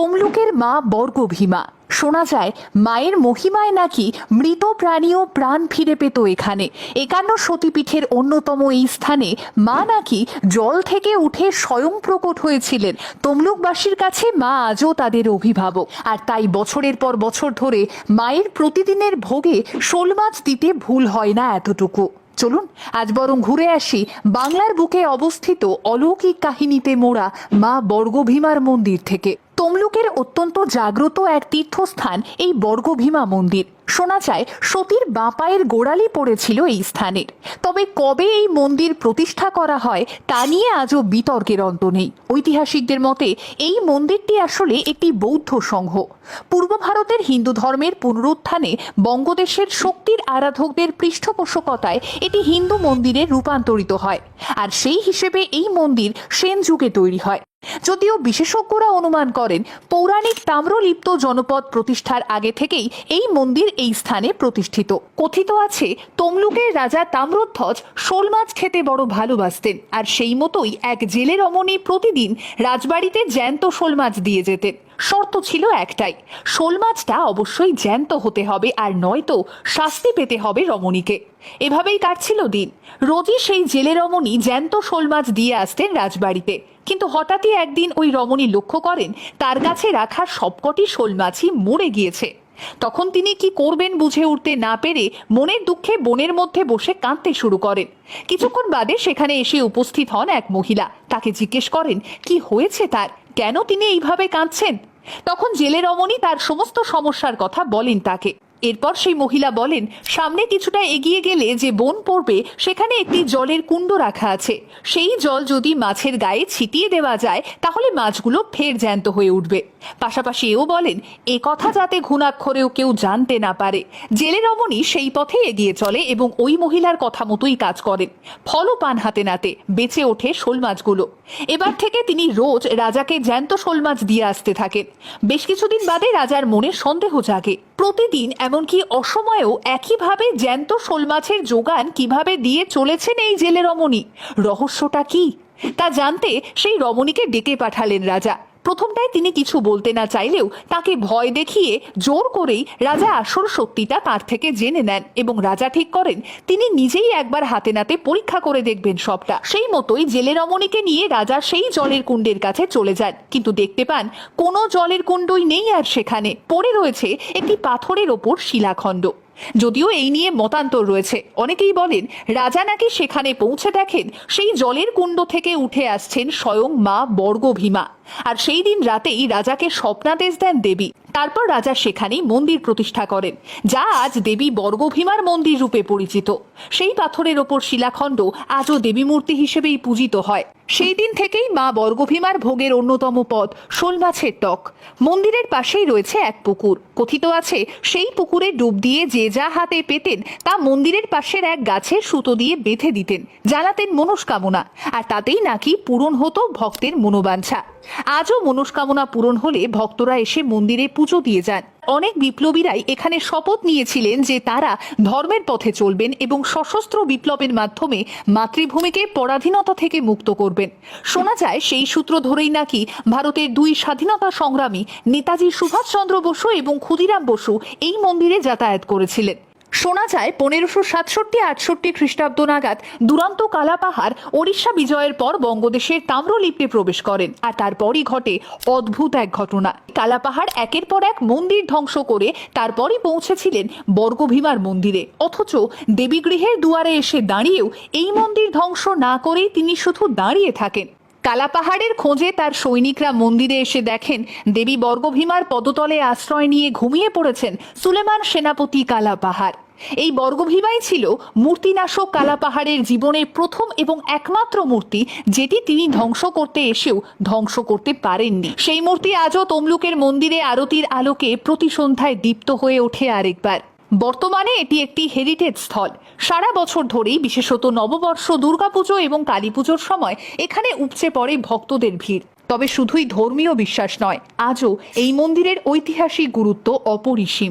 তমলুকের মা বর্গভীমা। শোনা যায় মায়ের মহিমায় নাকি মৃত প্রাণীও প্রাণ ফিরে পেত এখানে। 51 সতীপীঠের অন্যতম এই স্থানে মা নাকি জল থেকে উঠে স্বয়ং প্রকট হয়েছিলেন। তমলুকবাসীর কাছে মা আজও তাদের অভিভাবক, আর তাই বছরের পর বছর ধরে মায়ের প্রতিদিনের ভোগে শোল মাছ দিতে ভুল হয় না এতটুকু। চলুন আজ বরং ঘুরে আসি বাংলার বুকে অবস্থিত অলৌকিক কাহিনীতে মোড়া মা বর্গভীমার মন্দির থেকে। তমলুকের অত্যন্ত জাগ্রত এক তীর্থস্থান এই বর্গভীমা মন্দির। শোনা যায় সতীর বাঁ পায়ের গোড়ালি পড়েছিল এই স্থানের। তবে কবে এই মন্দির প্রতিষ্ঠা করা হয় তা নিয়ে আজও বিতর্কের অন্ত নেই। ঐতিহাসিকদের মতে এই মন্দিরটি আসলে একটি বৌদ্ধ সংঘ। পূর্ব ভারতের হিন্দু ধর্মের পুনরুত্থানে বঙ্গদেশের শক্তির আরাধকদের পৃষ্ঠপোষকতায় এটি হিন্দু মন্দিরে রূপান্তরিত হয়, আর সেই হিসেবে এই মন্দির সেন যুগে তৈরি হয়। যদিও বিশেষজ্ঞরা অনুমান করেন পৌরাণিক তাম্রলিপ্ত জনপদ প্রতিষ্ঠার আগে থেকেই এই মন্দির এই স্থানে প্রতিষ্ঠিত। কথিত আছে তমলুকের রাজা তাম্রধ্বজ শোল মাছ খেতে বড় ভালোবাসতেন, আর সেই মতোই এক জেলে রমণী প্রতিদিন রাজবাড়িতে জ্যান্ত শোল মাছ দিয়ে যেতেন। শর্ত ছিল একটাই, শোল মাছটা অবশ্যই জ্যান্ত হতে হবে, আর নয়তো শাস্তি পেতে হবে রমণীকে। এভাবেই কাটছিল দিন। রোজই সেই জেলে রমণী জ্যান্ত শোল মাছ দিয়ে আসতেন রাজবাড়িতে। কিন্তু হঠাৎই একদিন ওই রমণী লক্ষ্য করেন তার কাছে রাখা সবকটি শোল মাছই মরে গিয়েছে। তখন তিনি কি করবেন বুঝে উঠতে না পেরে মনের দুঃখে বনের মধ্যে বসে কাঁদতে শুরু করেন। কিছুক্ষণ বাদে সেখানে এসে উপস্থিত হন এক মহিলা। তাকে জিজ্ঞেস করেন কি হয়েছে তার, কেন তিনি এইভাবে কাঁদছেন। তখন জেলে রমণী তার সমস্ত সমস্যার কথা বলেন তাকে। এরপর সেই মহিলা বলেন সামনে কিছুটা এগিয়ে গেলে যে বন পড়বে সেখানে একটি জলের কুণ্ড রাখা আছে। সেই জল যদি মাছের গায়ে ছিটিয়ে দেওয়া যায় তাহলে মাছগুলো ফের জ্যান্ত হয়ে উঠবে। পাশাপাশি এও বলেন এ কথা যাতে ঘুণাক্ষরেও কেউ জানতে না পারে। জেলে রমণী সেই পথে এগিয়ে চলে এবং ওই মহিলার কথা মতোই কাজ করেন। ফলও পান হাতে নাতে বেঁচে ওঠে শোল মাছগুলো। এবার থেকে তিনি রোজ রাজাকে জ্যান্ত শোল মাছ দিয়ে আসতে থাকেন। বেশ কিছুদিন বাদে রাজার মনে সন্দেহ জাগে। প্রতিদিন এমনকি অসময়েও একইভাবে জ্যান্ত শোল মাছের যোগান কিভাবে দিয়ে চলেছেন এই জেলে রমণী। রহস্যটা কি তা জানতে সেই রমণীকে ডেকে পাঠালেন রাজা। প্রথমটায় তিনি কিছু বলতে না চাইলেও তাকে ভয় দেখিয়ে জোর করেই রাজা আসল সত্যিটা তার থেকে জেনে নেন এবং রাজা ঠিক করেন তিনি নিজেই একবার হাতে নাতে পরীক্ষা করে দেখবেন সবটা। সেই মতোই জেলে রমণীকে নিয়ে রাজা সেই জলের কুণ্ডের কাছে চলে যান, কিন্তু দেখতে পান কোনো জলের কুণ্ডই নেই, আর সেখানে পড়ে রয়েছে একটি পাথরের ওপর শিলাখণ্ড। যদিও এই নিয়ে মতান্তর রয়েছে। অনেকেই বলেন রাজা নাকি সেখানে পৌঁছে দেখেন সেই জলের কুণ্ড থেকে উঠে আসছেন স্বয়ং মা বর্গভীমা, আর সেই দিন রাতেই রাজাকে স্বপ্নাদেশ দেন দেবী। তারপর রাজা সেখানেই মন্দির প্রতিষ্ঠা করেন, যা আজ দেবী বর্গভীমার মন্দির রূপে পরিচিত। সেই পাথরের ওপর শিলাখণ্ড আজও দেবী মূর্তি হিসেবেই পূজিত হয়। সেই দিন থেকেই মা বর্গভীমার ভোগের অন্যতম পদ শোল মাছের টক। মন্দিরের পাশেই রয়েছে এক পুকুর। কথিত আছে সেই পুকুরে ডুব দিয়ে যে যা হাতে পেতেন তা মন্দিরের পাশের এক গাছে সুতো দিয়ে বেঁধে দিতেন, জানাতেন মনস্কামনা, আর তাতেই নাকি পূরণ হতো ভক্তের মনোবাঞ্ছা। আজও মনস্কামনা পূরণ হলে ভক্তরা এসে মন্দিরে পুজো দিয়ে যান। অনেক বিপ্লবীরাই এখানে শপথ নিয়েছিলেন যে তারা ধর্মের পথে চলবেন এবং সশস্ত্র বিপ্লবের মাধ্যমে মাতৃভূমিকে পরাধীনতা থেকে মুক্ত করবেন। শোনা যায় সেই সূত্র ধরেই নাকি ভারতের দুই স্বাধীনতা সংগ্রামী নেতাজি সুভাষচন্দ্র বসু এবং ক্ষুদিরাম বসু এই মন্দিরে যাতায়াত করেছিলেন। শোনা যায় 1567-68 খ্রিস্টাব্দ নাগাদ দুরন্ত কালাপাহাড় ওড়িশা বিজয়ের পর বঙ্গদেশের তাম্রলিপ্তে প্রবেশ করেন, আর তারপরই ঘটে অদ্ভুত এক ঘটনা। কালাপাহাড় একের পর এক মন্দির ধ্বংস করে তারপরই পৌঁছেছিলেন বর্গভীমার মন্দিরে, অথচ দেবীগৃহের দুয়ারে এসে দাঁড়িয়েও এই মন্দির ধ্বংস না করেই তিনি শুধু দাঁড়িয়ে থাকেন। কালাপাহাড়ের খোঁজে তার সৈনিকরা মন্দিরে এসে দেখেন দেবী বর্গভীমার পদতলে আশ্রয় নিয়ে ঘুমিয়ে পড়েছেন সুলেমান সেনাপতি কালাপাহাড়। এই বর্গভীমাই ছিল মূর্তিনাশক কালাপাহাড়ের জীবনের প্রথম এবং একমাত্র মূর্তি, যেটি তিনি ধ্বংস করতে এসেও ধ্বংস করতে পারেননি। সেই মূর্তি আজও তমলুকের মন্দিরে আরতির আলোকে প্রতি সন্ধ্যায় দীপ্ত হয়ে ওঠে আরেকবার। বর্তমানে এটি একটি হেরিটেজ স্থল। সারা বছর ধরেই বিশেষত নববর্ষ, দুর্গাপুজো এবং কালী পুজোর সময় এখানে উপচে পড়ে ভক্তদের ভিড়। তবে শুধুই ধর্মীয় বিশ্বাস নয়, আজও এই মন্দিরের ঐতিহাসিক গুরুত্ব অপরিসীম।